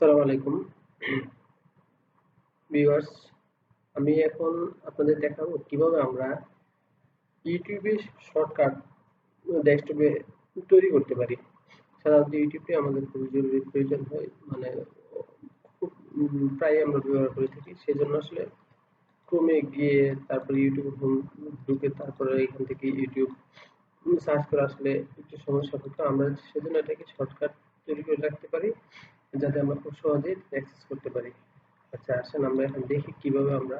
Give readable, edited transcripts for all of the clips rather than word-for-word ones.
আসসালামু আলাইকুম ভিউয়ার্স। আমি এখন আপনাদের দেখাবো কিভাবে আমরা ইউটিউবে শর্টকাট ডেস্কটপে তৈরি করতে পারি। সাধারণত ইউটিউবটি আমাদের খুবই জরুরি প্রয়োজন হয়, মানে খুব প্রায় আমরা ব্যবহার করে থাকি। সেজন্য আসলে ক্রোমে গিয়ে তারপরে ইউটিউব হোম ঢুকে তারপরে এখান থেকে ইউটিউব সার্চ করা আসলে একটু সমস্যা হতো। আমরা সেজন্য এটাকে শর্টকাট তৈরি করে রাখতে পারি, যাতে আমরা খুব সহজেই অ্যাক্সেস করতে পারি। আচ্ছা, আসেন আমরা এখন দেখি কিভাবে আমরা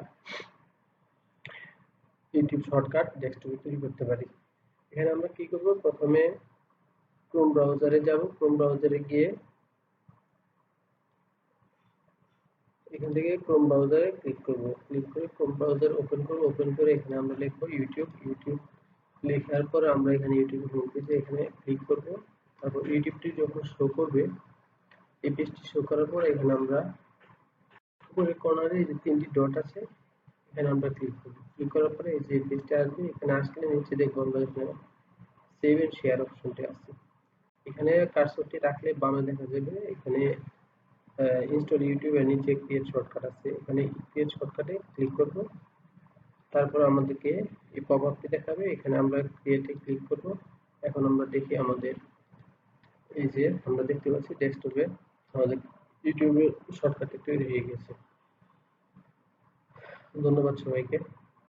ইউটিউব শর্টকাট ডেস্কটপে তৈরি করতে পারি। এখানে আমরা কি করব, প্রথমে ক্রোম ব্রাউজারে যাব। ক্রোম ব্রাউজারে গিয়ে এখান থেকে ক্রোম ব্রাউজারে ক্লিক করব। ক্লিক করে ক্রোম ব্রাউজার ওপেন করব। ওপেন করে এখানে আমরা লিখব ইউটিউব। ইউটিউব লেখার পরে আমরা এখানে ইউটিউব হোম পেজে এখানে ক্লিক করব। তারপর ইউটিউবটি যখন শো করবে, এই পেজটি শো করার পর এখানে আমরা উপরে কর্নারে এই যে তিনটি ডট আছে, এখানে আমরা ক্লিক করব। ক্লিক করার পরে এই যে পেজটা আসবে। এখানে আসলে নিচে দেখব আমরা এখানে সেভ এন্ড শেয়ার অপশনটি আছে। এখানে কার্সরটি রাখলে বামে দেখা যাবে এখানে ইনস্টল ইউটিউব এর নিচে ক্রিয়েট শর্টকাট আছে। এখানে ক্রিয়েট শর্টকাটে ক্লিক করব। তারপর আমাদেরকে এই পপআপটি দেখাবে, এখানে আমরা ক্রিয়েটে ক্লিক করব। এখন আমরা দেখি আমাদের এই যে আমরা দেখতে পাচ্ছি ডেস্কটপে আমাদের ইউটিউবের শর্টকাটটি তৈরি হয়ে গেছে। ধন্যবাদ সবাইকে।